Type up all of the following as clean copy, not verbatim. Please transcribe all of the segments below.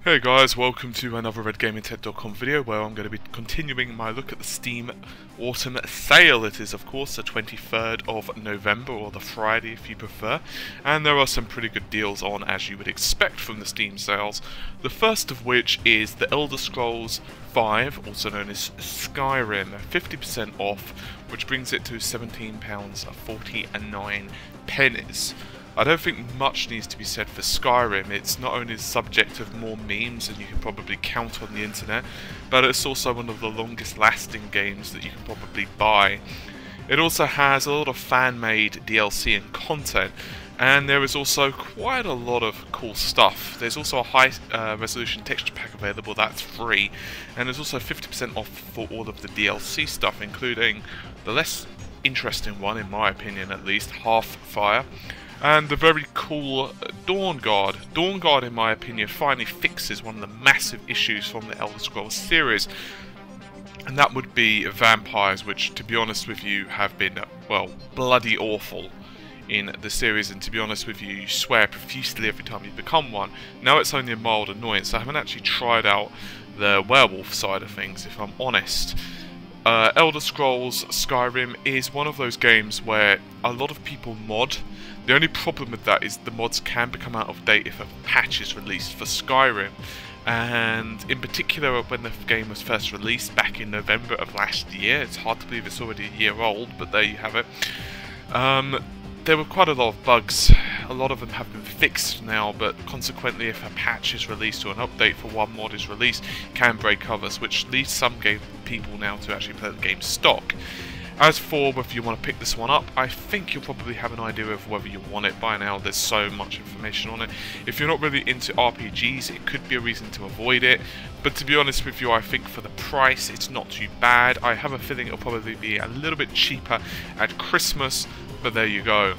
Hey guys, welcome to another RedGamingTech.com video where I'm going to be continuing my look at the Steam Autumn Sale. It is of course the 23rd of November, or the Friday if you prefer, and there are some pretty good deals on, as you would expect from the Steam sales. The first of which is the Elder Scrolls V, also known as Skyrim, 50% off, which brings it to £17.49. I don't think much needs to be said for Skyrim. It's not only the subject of more memes than you can probably count on the internet, but it's also one of the longest lasting games that you can probably buy. It also has a lot of fan-made DLC and content, and there is also quite a lot of cool stuff. There's also a high resolution texture pack available that's free, and there's also 50% off for all of the DLC stuff, including the less interesting one, in my opinion at least, Half-Fire, and the very cool Dawnguard. Dawnguard, in my opinion, finally fixes one of the massive issues from the Elder Scrolls series, and that would be vampires, which, to be honest with you, have been, well, bloody awful in the series, and to be honest with you, you swear profusely every time you become one. Now it's only a mild annoyance. I haven't actually tried out the werewolf side of things, if I'm honest. Elder Scrolls Skyrim is one of those games where a lot of people mod. The only problem with that is the mods can become out of date if a patch is released for Skyrim, and in particular when the game was first released back in November of last year. It's hard to believe it's already a year old, but there you have it. There were quite a lot of bugs. A lot of them have been fixed now, but consequently if a patch is released or an update for one mod is released, it can break others, which leads some game people now to actually play the game stock. As for whether you want to pick this one up, I think you'll probably have an idea of whether you want it by now. There's so much information on it. If you're not really into RPGs, it could be a reason to avoid it. But to be honest with you, I think for the price, it's not too bad. I have a feeling it'll probably be a little bit cheaper at Christmas, but there you go.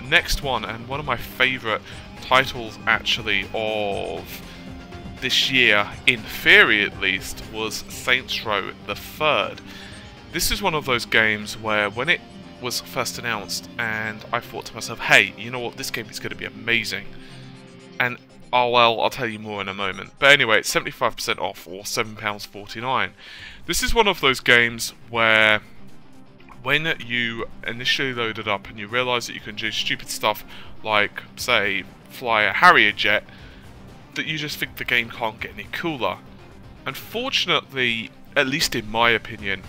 Next one, and one of my favourite titles actually of this year, in theory at least, was Saints Row the Third. This is one of those games where when it was first announced and I thought to myself, hey, you know what, this game is going to be amazing. And, oh well, I'll tell you more in a moment. But anyway, it's 75% off, or £7.49. This is one of those games where when you initially load it up and you realise that you can do stupid stuff like, say, fly a Harrier jet, that you just think the game can't get any cooler. Unfortunately, at least in my opinion,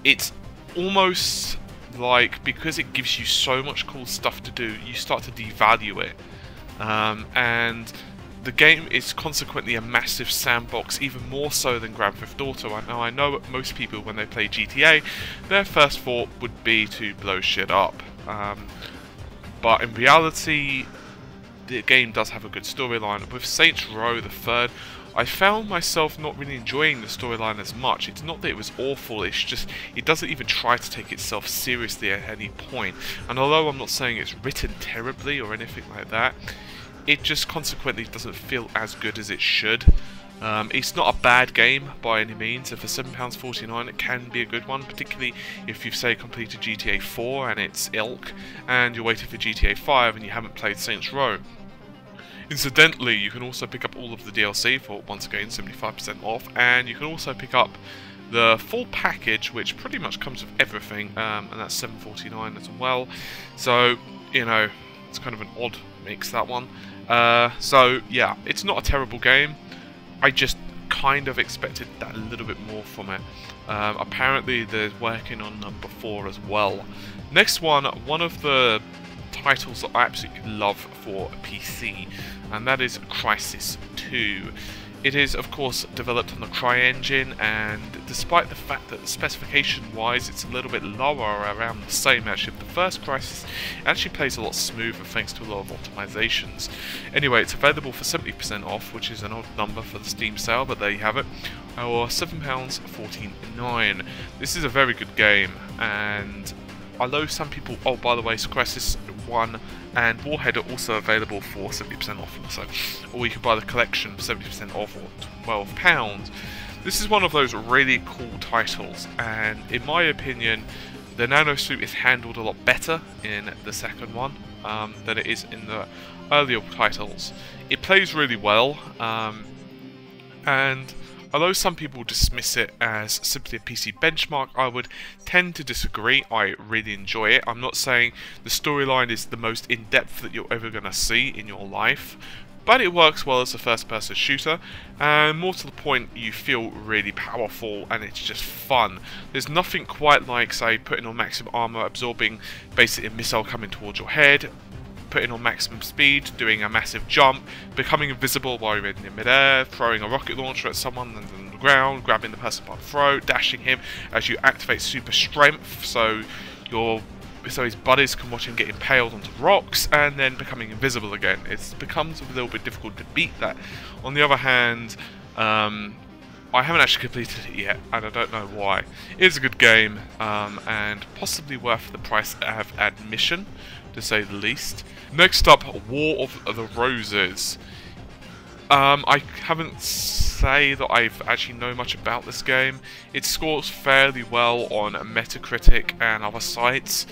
it's almost like, because it gives you so much cool stuff to do, you start to devalue it. And the game is consequently a massive sandbox, even more so than Grand Theft Auto. Now, I know most people, when they play GTA, their first thought would be to blow shit up. But in reality, the game does have a good storyline. With Saints Row the Third, I found myself not really enjoying the storyline as much. It's not that it was awful, it's just it doesn't even try to take itself seriously at any point. And although I'm not saying it's written terribly or anything like that, it just consequently doesn't feel as good as it should. It's not a bad game by any means, and for £7.49 it can be a good one, particularly if you've, say, completed GTA 4 and its ilk, and you're waiting for GTA 5 and you haven't played Saints Row. Incidentally, you can also pick up all of the DLC for, once again, 75% off, and you can also pick up the full package, which pretty much comes with everything, and that's £7.49 as well. So, you know, it's kind of an odd mix, that one. So, yeah, it's not a terrible game. I just kind of expected that a little bit more from it. Apparently, they're working on number 4 as well. Next one of the titles that I absolutely love for PC, and that is Crysis 2. It is, of course, developed on the CryEngine, and despite the fact that specification-wise it's a little bit lower, around the same actually, the first Crysis actually plays a lot smoother thanks to a lot of optimizations. Anyway, it's available for 70% off, which is an odd number for the Steam sale, but there you have it, or £7.49. This is a very good game, and although some people, oh by the way, Crysis 1 and Warhead are also available for 70% off also, or you can buy the collection for 70% off, or £12. This is one of those really cool titles, and in my opinion the nanosuit is handled a lot better in the second one than it is in the earlier titles. It plays really well. And although some people dismiss it as simply a PC benchmark, I would tend to disagree. I really enjoy it. I'm not saying the storyline is the most in-depth that you're ever going to see in your life, but it works well as a first-person shooter, and more to the point, you feel really powerful and it's just fun. There's nothing quite like, say, putting on maximum armor, absorbing basically a missile coming towards your head, putting on maximum speed, doing a massive jump, becoming invisible while you're in midair, throwing a rocket launcher at someone and on the ground, grabbing the person by the throat, dashing him as you activate super strength, so his buddies can watch him get impaled onto rocks, and then becoming invisible again. It becomes a little bit difficult to beat that. On the other hand, I haven't actually completed it yet, and I don't know why. It is a good game, and possibly worth the price of admission, to say the least. Next up, War of the Roses. I haven't say that I've actually know much about this game. It scores fairly well on Metacritic and other sites.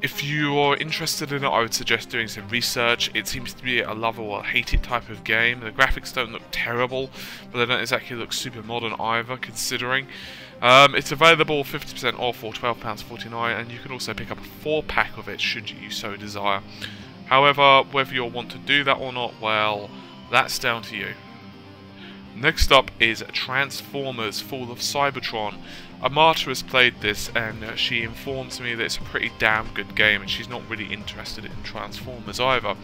If you are interested in it, I would suggest doing some research. It seems to be a love it or hate it type of game. The graphics don't look terrible, but they don't exactly look super modern either, considering. It's available 50% off for £12.49, and you can also pick up a 4-pack of it should you so desire. However, whether you'll want to do that or not, well, that's down to you. Next up is Transformers Fall of Cybertron. Amata has played this, and she informs me that it's a pretty damn good game, and she's not really interested in Transformers either.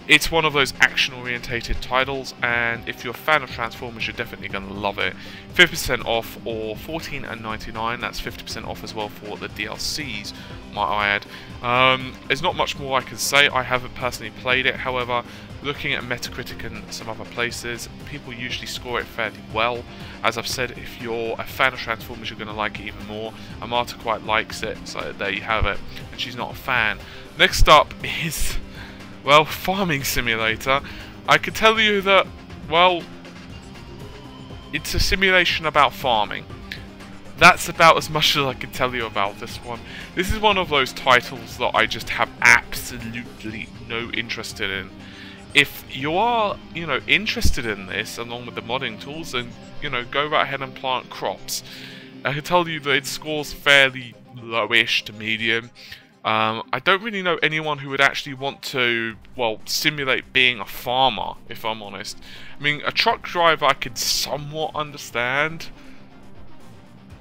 It's one of those action-orientated titles, and if you're a fan of Transformers, you're definitely going to love it. 50% off, or $14.99. That's 50% off as well for the DLCs, might I add. There's not much more I can say. I haven't personally played it. However, looking at Metacritic and some other places, people usually score it fairly well. As I've said, if you're a fan of Transformers, you're going to like it even more. Amata quite likes it, so there you have it. And she's not a fan. Next up is, well, Farming Simulator. I can tell you that, well, it's a simulation about farming. That's about as much as I can tell you about this one. This is one of those titles that I just have absolutely no interest in. If you are, interested in this, along with the modding tools, then, go right ahead and plant crops. I can tell you that it scores fairly lowish to medium. I don't really know anyone who would actually want to, well, simulate being a farmer, if I'm honest. I mean, a truck driver I could somewhat understand.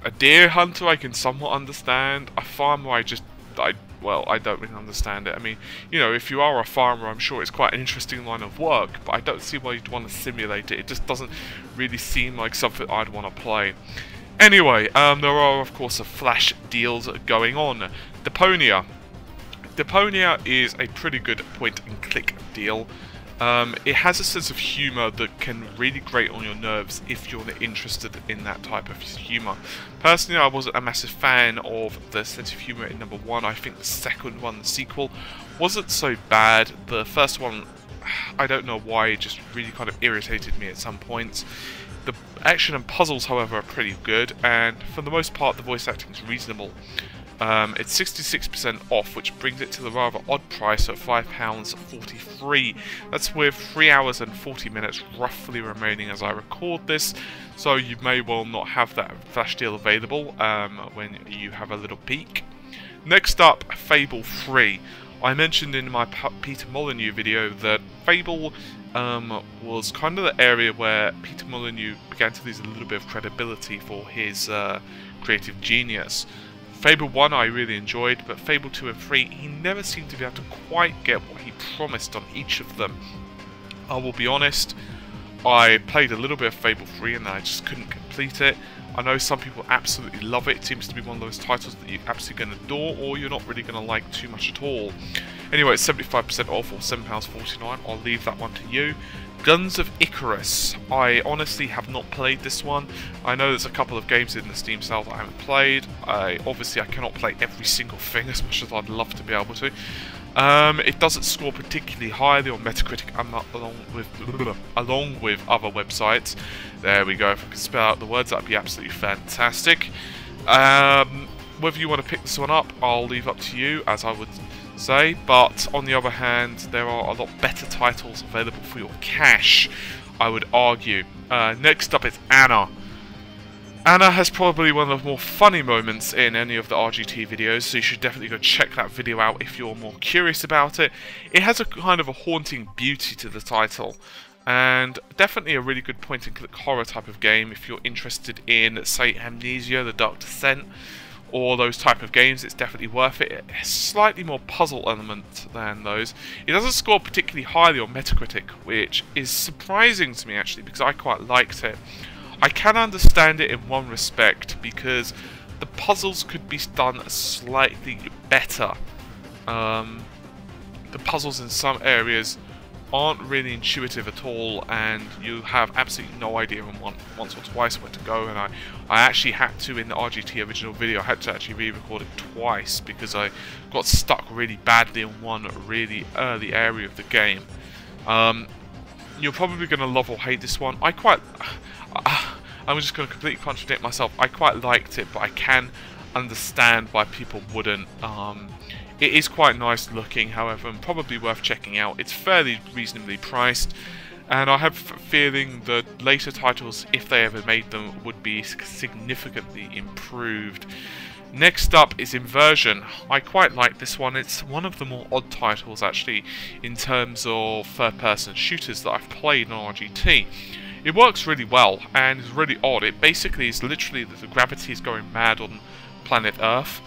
A deer hunter I can somewhat understand. A farmer I don't really understand it. I mean, if you are a farmer, I'm sure it's quite an interesting line of work, but I don't see why you'd want to simulate it. It just doesn't really seem like something I'd want to play. Anyway, there are, of course, flash deals going on. Deponia. Deponia is a pretty good point-and-click deal. It has a sense of humour that can really grate on your nerves if you're interested in that type of humour. Personally, I wasn't a massive fan of the sense of humour in number 1. I think the second one, the sequel, wasn't so bad. The first one, I don't know why, it just really kind of irritated me at some points. The action and puzzles, however, are pretty good, and for the most part, the voice acting is reasonable. It's 66% off, which brings it to the rather odd price of £5.43. That's with 3 hours and 40 minutes roughly remaining as I record this, so you may well not have that flash deal available when you have a little peek. Next up, Fable 3. I mentioned in my Peter Molyneux video that Fable was kind of the area where Peter Molyneux began to lose a little bit of credibility for his creative genius. Fable 1 I really enjoyed, but Fable 2 and 3, he never seemed to be able to quite get what he promised on each of them. I will be honest, I played a little bit of Fable 3 and I just couldn't complete it. I know some people absolutely love it. It seems to be one of those titles that you're absolutely going to adore, or you're not really going to like too much at all. Anyway, it's 75% off, or £7.49. I'll leave that one to you. Guns of Icarus. I honestly have not played this one. I know there's a couple of games in the Steam sale that I haven't played. Obviously, I cannot play every single thing as much as I'd love to be able to. It doesn't score particularly highly on Metacritic along with other websites. There we go. If I could spell out the words, that'd be absolutely fantastic. Whether you want to pick this one up, I'll leave up to you, as I would say. But on the other hand, there are a lot better titles available for your cash. I would argue. Next up is Anna. Anna has probably one of the more funny moments in any of the RGT videos, so you should definitely go check that video out if you're more curious about it. It has a kind of a haunting beauty to the title, and definitely a really good point-and-click horror type of game if you're interested in, say, Amnesia, The Dark Descent, or those type of games. It's definitely worth it. It has slightly more puzzle element than those. It doesn't score particularly highly on Metacritic, which is surprising to me actually, because I quite liked it. I can understand it in one respect, because the puzzles could be done slightly better. The puzzles in some areas aren't really intuitive at all, and you have absolutely no idea in once or twice where to go. And I actually had to, in the RGT original video, I had to actually re-record it twice because I got stuck really badly in one really early area of the game. You're probably going to love or hate this one. I'm just going to completely contradict myself. I quite liked it, but I can understand why people wouldn't. It is quite nice looking, however, and probably worth checking out. It's fairly reasonably priced, and I have a feeling that later titles, if they ever made them, would be significantly improved. Next up is Inversion. I quite like this one. It's one of the more odd titles, actually, in terms of third-person shooters that I've played on RGT. It works really well, and is really odd. It basically is literally that the gravity is going mad on planet Earth.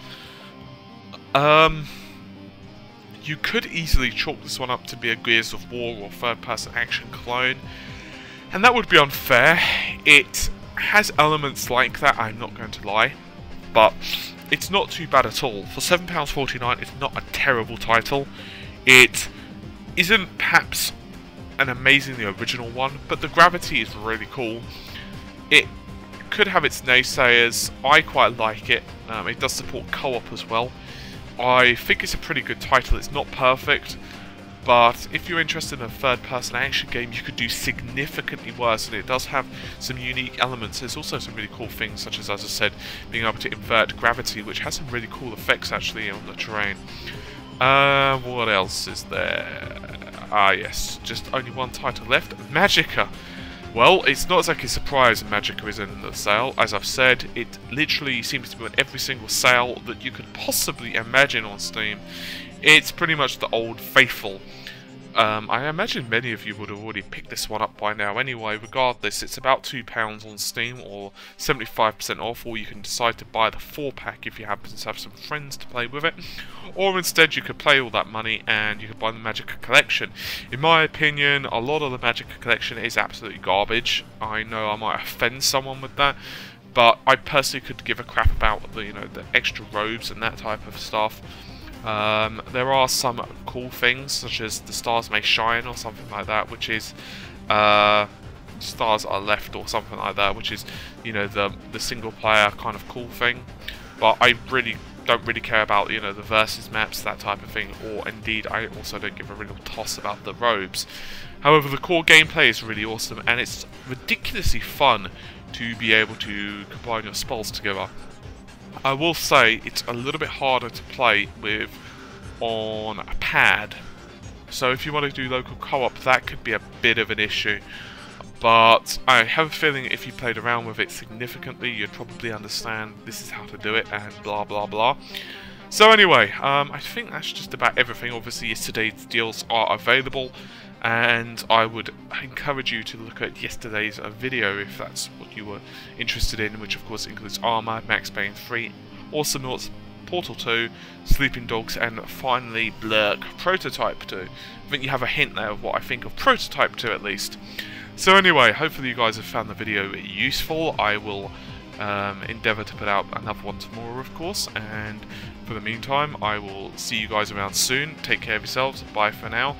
You could easily chalk this one up to be a Gears of War or third-person action clone, and that would be unfair. It has elements like that, I'm not going to lie, but it's not too bad at all. For £7.49, it's not a terrible title. It isn't perhaps an amazingly original one, but the gravity is really cool. It could have its naysayers. I quite like it. It does support co-op as well. I think it's a pretty good title. It's not perfect, but if you're interested in a third-person action game, you could do significantly worse, and it does have some unique elements. There's also some really cool things, such as I said, being able to invert gravity, which has some really cool effects actually on the terrain. What else is there? Ah yes, just only one title left, Magicka. Well, it's not exactly a surprise Magicka is in the sale. As I've said, it literally seems to be on every single sale that you could possibly imagine on Steam. It's pretty much the old faithful. I imagine many of you would have already picked this one up by now anyway. Regardless, it's about £2 on Steam, or 75% off, or you can decide to buy the 4-pack if you happen to have some friends to play with it. Or instead you could pay all that money and you could buy the Magicka collection. In my opinion, a lot of the Magicka collection is absolutely garbage. I know I might offend someone with that, but I personally could give a crap about the, the extra robes and that type of stuff. There are some cool things, such as the stars may shine or something like that, which is stars are left or something like that, which is the single player kind of cool thing. But I really don't really care about the versus maps, that type of thing, or indeed I also don't give a real toss about the robes. However, the core gameplay is really awesome, and it's ridiculously fun to be able to combine your spells together. I will say it's a little bit harder to play with on a pad, so if you want to do local co-op, that could be a bit of an issue. But I have a feeling if you played around with it significantly, you'd probably understand this is how to do it, and blah blah blah. So anyway, I think that's just about everything. Obviously, yesterday's deals are available, and I would encourage you to look at yesterday's video if that's what you were interested in, which of course includes Armour, Max Payne 3, Awesome Noughts, Portal 2, Sleeping Dogs, and finally Blurk Prototype 2. I think you have a hint there of what I think of Prototype 2 at least. So anyway, hopefully you guys have found the video useful. I will endeavour to put out another one tomorrow, of course, and for the meantime, I will see you guys around soon. Take care of yourselves. Bye for now.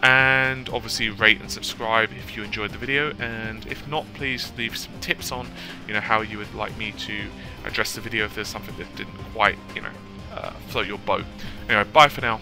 And obviously rate and subscribe if you enjoyed the video, and if not, please leave some tips on how you would like me to address the video if there's something that didn't quite float your boat. Anyway, bye for now.